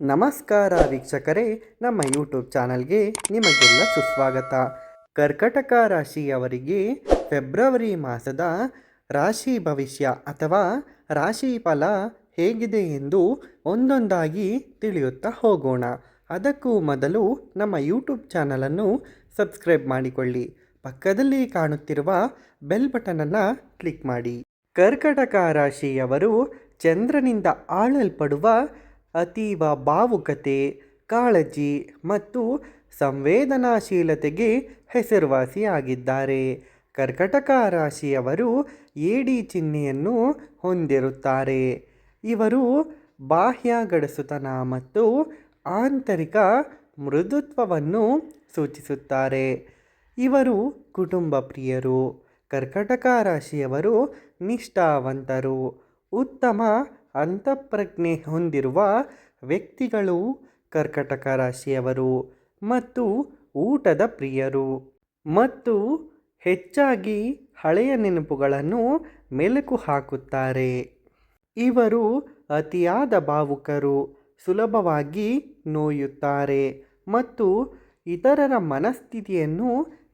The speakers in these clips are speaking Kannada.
ನಮಸ್ಕಾರ ವೀಕ್ಷಕರೇ, ನಮ್ಮ ಯೂಟ್ಯೂಬ್ ಚಾನಲ್ಗೆ ನಿಮಗೆಲ್ಲ ಸುಸ್ವಾಗತ. ಕರ್ಕಟಕ ರಾಶಿಯವರಿಗೆ ಫೆಬ್ರವರಿ ಮಾಸದ ರಾಶಿ ಭವಿಷ್ಯ ಅಥವಾ ರಾಶಿ ಫಲ ಹೇಗಿದೆ ಎಂದು ಒಂದೊಂದಾಗಿ ತಿಳಿಯುತ್ತಾ ಹೋಗೋಣ. ಅದಕ್ಕೂ ಮೊದಲು ನಮ್ಮ ಯೂಟ್ಯೂಬ್ ಚಾನಲನ್ನು ಸಬ್ಸ್ಕ್ರೈಬ್ ಮಾಡಿಕೊಳ್ಳಿ. ಪಕ್ಕದಲ್ಲಿ ಕಾಣುತ್ತಿರುವ ಬೆಲ್ ಬಟನನ್ನು ಕ್ಲಿಕ್ ಮಾಡಿ. ಕರ್ಕಟಕ ರಾಶಿಯವರು ಚಂದ್ರನಿಂದ ಆಳಲ್ಪಡುವ ಅತೀವ ಭಾವುಕತೆ, ಕಾಳಜಿ ಮತ್ತು ಸಂವೇದನಾಶೀಲತೆಗೆ ಹೆಸರುವಾಸಿಯಾಗಿದ್ದಾರೆ. ಕರ್ಕಟಕ ರಾಶಿಯವರು ಏಡಿ ಚಿಹ್ನೆಯನ್ನು ಹೊಂದಿರುತ್ತಾರೆ. ಇವರು ಬಾಹ್ಯ ಗಡಸುತನ ಮತ್ತು ಆಂತರಿಕ ಮೃದುತ್ವವನ್ನು ಸೂಚಿಸುತ್ತಾರೆ. ಇವರು ಕುಟುಂಬ ಪ್ರಿಯರು. ಕರ್ಕಟಕ ರಾಶಿಯವರು ನಿಷ್ಠಾವಂತರು, ಉತ್ತಮ ಅಂತಃಪ್ರಜ್ಞೆ ಹೊಂದಿರುವ ವ್ಯಕ್ತಿಗಳು. ಕರ್ಕಟಕ ರಾಶಿಯವರು ಮತ್ತು ಊಟದ ಪ್ರಿಯರು ಮತ್ತು ಹೆಚ್ಚಾಗಿ ಹಳೆಯ ನೆನಪುಗಳನ್ನು ಮೆಲುಕು ಹಾಕುತ್ತಾರೆ. ಇವರು ಅತಿಯಾದ ಭಾವುಕರು, ಸುಲಭವಾಗಿ ನೋಯುತ್ತಾರೆ ಮತ್ತು ಇತರರ ಮನಸ್ಥಿತಿಯನ್ನು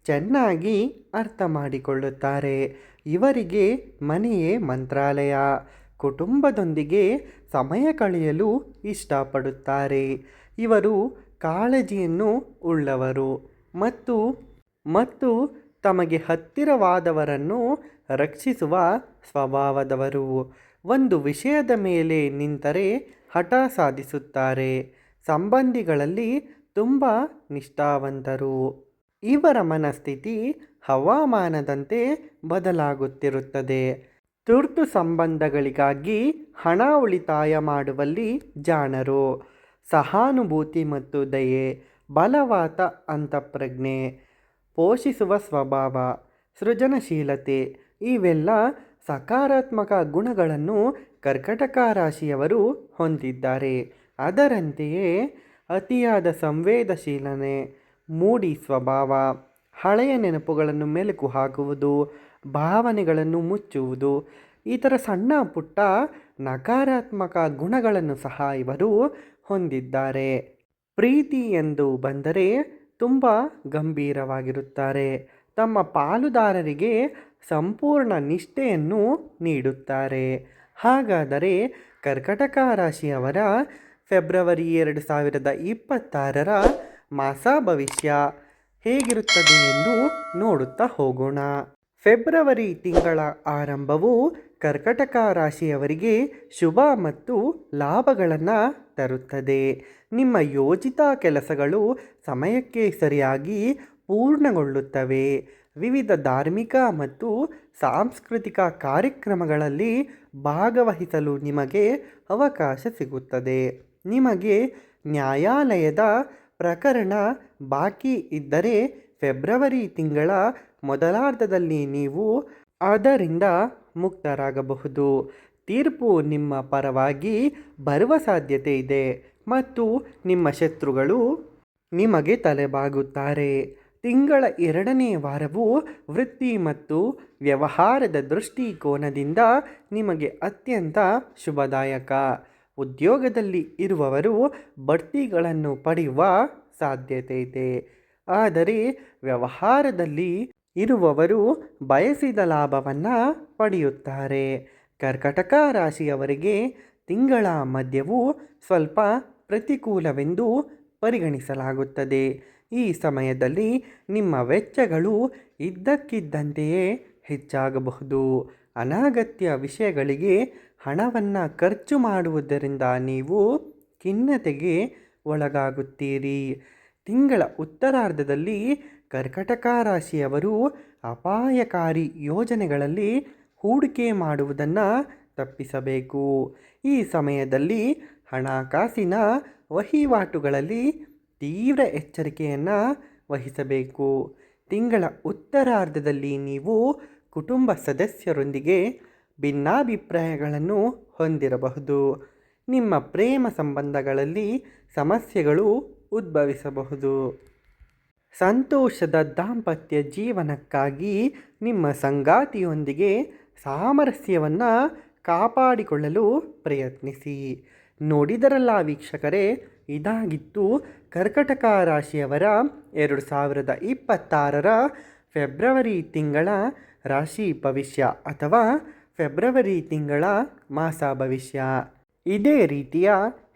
ಚೆನ್ನಾಗಿ ಅರ್ಥ ಮಾಡಿಕೊಳ್ಳುತ್ತಾರೆ. ಇವರಿಗೆ ಮನೆಯೇ ಮಂತ್ರಾಲಯ. ಕುಟುಂಬದೊಂದಿಗೆ ಸಮಯ ಕಳೆಯಲು ಇಷ್ಟಪಡುತ್ತಾರೆ. ಇವರು ಕಾಳಜಿಯನ್ನು ಉಳ್ಳವರು ಮತ್ತು ತಮಗೆ ಹತ್ತಿರವಾದವರನ್ನು ರಕ್ಷಿಸುವ ಸ್ವಭಾವದವರು. ಒಂದು ವಿಷಯದ ಮೇಲೆ ನಿಂತರೆ ಹಠ ಸಾಧಿಸುತ್ತಾರೆ. ಸಂಬಂಧಿಗಳಲ್ಲಿ ತುಂಬ ನಿಷ್ಠಾವಂತರು. ಇವರ ಮನಸ್ಥಿತಿ ಹವಾಮಾನದಂತೆ ಬದಲಾಗುತ್ತಿರುತ್ತದೆ. ತುರ್ತು ಸಂಬಂಧಗಳಿಗಾಗಿ ಹಣ ಉಳಿತಾಯ ಮಾಡುವಲ್ಲಿ ಜಾಣರು. ಸಹಾನುಭೂತಿ ಮತ್ತು ದಯೆ, ಬಲವಾದ ಅಂತಃಪ್ರಜ್ಞೆ, ಪೋಷಿಸುವ ಸ್ವಭಾವ, ಸೃಜನಶೀಲತೆ ಇವೆಲ್ಲ ಸಕಾರಾತ್ಮಕ ಗುಣಗಳನ್ನು ಕರ್ಕಟಕ ರಾಶಿಯವರು ಹೊಂದಿದ್ದಾರೆ. ಅದರಂತೆಯೇ ಅತಿಯಾದ ಸಂವೇದನಶೀಲತೆ, ಮೂಡಿ ಸ್ವಭಾವ, ಹಳೆಯ ನೆನಪುಗಳನ್ನು ಮೆಲುಕು ಹಾಕುವುದು, ಭಾವನೆಗಳನ್ನು ಮುಚ್ಚುವುದು, ಇತರ ಸಣ್ಣ ಪುಟ್ಟ ನಕಾರಾತ್ಮಕ ಗುಣಗಳನ್ನು ಸಹ ಇವರು ಹೊಂದಿದ್ದಾರೆ. ಪ್ರೀತಿ ಎಂದು ಬಂದರೆ ತುಂಬ ಗಂಭೀರವಾಗಿರುತ್ತಾರೆ. ತಮ್ಮ ಪಾಲುದಾರರಿಗೆ ಸಂಪೂರ್ಣ ನಿಷ್ಠೆಯನ್ನು ನೀಡುತ್ತಾರೆ. ಹಾಗಾದರೆ ಕರ್ಕಟಕ ರಾಶಿಯವರ ಫೆಬ್ರವರಿ 2026ರ ಮಾಸ ಭವಿಷ್ಯ ಹೇಗಿರುತ್ತದೆ ಎಂದು ನೋಡುತ್ತಾ ಹೋಗೋಣ. ಫೆಬ್ರವರಿ ತಿಂಗಳ ಆರಂಭವು ಕರ್ಕಟಕ ರಾಶಿಯವರಿಗೆ ಶುಭ ಮತ್ತು ಲಾಭಗಳನ್ನು ತರುತ್ತದೆ. ನಿಮ್ಮ ಯೋಜಿತ ಕೆಲಸಗಳು ಸಮಯಕ್ಕೆ ಸರಿಯಾಗಿ ಪೂರ್ಣಗೊಳ್ಳುತ್ತವೆ. ವಿವಿಧ ಧಾರ್ಮಿಕ ಮತ್ತು ಸಾಂಸ್ಕೃತಿಕ ಕಾರ್ಯಕ್ರಮಗಳಲ್ಲಿ ಭಾಗವಹಿಸಲು ನಿಮಗೆ ಅವಕಾಶ ಸಿಗುತ್ತದೆ. ನಿಮಗೆ ನ್ಯಾಯಾಲಯದ ಪ್ರಕರಣ ಬಾಕಿ ಇದ್ದರೆ ಫೆಬ್ರವರಿ ತಿಂಗಳ ಮೊದಲಾರ್ಧದಲ್ಲಿ ನೀವು ಅದರಿಂದ ಮುಕ್ತರಾಗಬಹುದು. ತೀರ್ಪು ನಿಮ್ಮ ಪರವಾಗಿ ಬರುವ ಸಾಧ್ಯತೆ ಇದೆ ಮತ್ತು ನಿಮ್ಮ ಶತ್ರುಗಳು ನಿಮಗೆ ತಲೆಬಾಗುತ್ತಾರೆ. ತಿಂಗಳ 2ನೇ ವಾರವು ವೃತ್ತಿ ಮತ್ತು ವ್ಯವಹಾರದ ದೃಷ್ಟಿಕೋನದಿಂದ ನಿಮಗೆ ಅತ್ಯಂತ ಶುಭದಾಯಕ. ಉದ್ಯೋಗದಲ್ಲಿ ಇರುವವರು ಬಡ್ತಿಗಳನ್ನು ಪಡೆಯುವ ಸಾಧ್ಯತೆ ಇದೆ. ಆದರೆ ವ್ಯವಹಾರದಲ್ಲಿ ಇರುವವರು ಬಯಸಿದ ಲಾಭವನ್ನು ಪಡೆಯುತ್ತಾರೆ. ಕರ್ಕಟಕ ರಾಶಿಯವರಿಗೆ ತಿಂಗಳ ಮಧ್ಯವು ಸ್ವಲ್ಪ ಪ್ರತಿಕೂಲವೆಂದು ಪರಿಗಣಿಸಲಾಗುತ್ತದೆ. ಈ ಸಮಯದಲ್ಲಿ ನಿಮ್ಮ ವೆಚ್ಚಗಳು ಇದ್ದಕ್ಕಿದ್ದಂತೆಯೇ ಹೆಚ್ಚಾಗಬಹುದು. ಅನಗತ್ಯ ವಿಷಯಗಳಿಗೆ ಹಣವನ್ನು ಖರ್ಚು ಮಾಡುವುದರಿಂದ ನೀವು ಖಿನ್ನತೆಗೆ ಒಳಗಾಗುತ್ತೀರಿ. ತಿಂಗಳ ಉತ್ತರಾರ್ಧದಲ್ಲಿ ಕರ್ಕಟಕ ರಾಶಿಯವರು ಅಪಾಯಕಾರಿ ಯೋಜನೆಗಳಲ್ಲಿ ಹೂಡಿಕೆ ಮಾಡುವುದನ್ನು ತಪ್ಪಿಸಬೇಕು. ಈ ಸಮಯದಲ್ಲಿ ಹಣಕಾಸಿನ ವಹಿವಾಟುಗಳಲ್ಲಿ ತೀವ್ರ ಎಚ್ಚರಿಕೆಯನ್ನು ವಹಿಸಬೇಕು. ತಿಂಗಳ ಉತ್ತರಾರ್ಧದಲ್ಲಿ ನೀವು ಕುಟುಂಬ ಸದಸ್ಯರೊಂದಿಗೆ ಭಿನ್ನಾಭಿಪ್ರಾಯಗಳನ್ನು ಹೊಂದಿರಬಹುದು. ನಿಮ್ಮ ಪ್ರೇಮ ಸಂಬಂಧಗಳಲ್ಲಿ ಸಮಸ್ಯೆಗಳು ಉದ್ಭವಿಸಬಹುದು. ಸಂತೋಷದ ದಾಂಪತ್ಯ ಜೀವನಕ್ಕಾಗಿ ನಿಮ್ಮ ಸಂಗಾತಿಯೊಂದಿಗೆ ಸಾಮರಸ್ಯವನ್ನು ಕಾಪಾಡಿಕೊಳ್ಳಲು ಪ್ರಯತ್ನಿಸಿ. ನೋಡಿದರಲ್ಲ ವೀಕ್ಷಕರೇ, ಇದಾಗಿತ್ತು ಕರ್ಕಟಕ ರಾಶಿಯವರ 2026ರ ಫೆಬ್ರವರಿ ತಿಂಗಳ ರಾಶಿ ಭವಿಷ್ಯ ಅಥವಾ ಫೆಬ್ರವರಿ ತಿಂಗಳ ಮಾಸ ಭವಿಷ್ಯ. ಇದೇ ರೀತಿಯ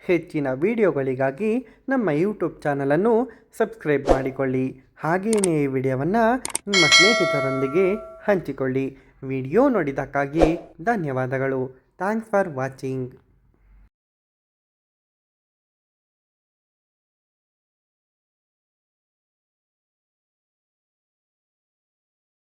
ಹೆಚ್ಚಿನ ವಿಡಿಯೋಗಳಿಗಾಗಿ ನಮ್ಮ ಯೂಟ್ಯೂಬ್ ಚಾನಲನ್ನು ಸಬ್ಸ್ಕ್ರೈಬ್ ಮಾಡಿಕೊಳ್ಳಿ. ಹಾಗೆಯೇ ಈ ವಿಡಿಯೋವನ್ನು ನಿಮ್ಮ ಸ್ನೇಹಿತರೊಂದಿಗೆ ಹಂಚಿಕೊಳ್ಳಿ. ವಿಡಿಯೋ ನೋಡಿದ್ದಕ್ಕಾಗಿ ಧನ್ಯವಾದಗಳು. Thanks for watching.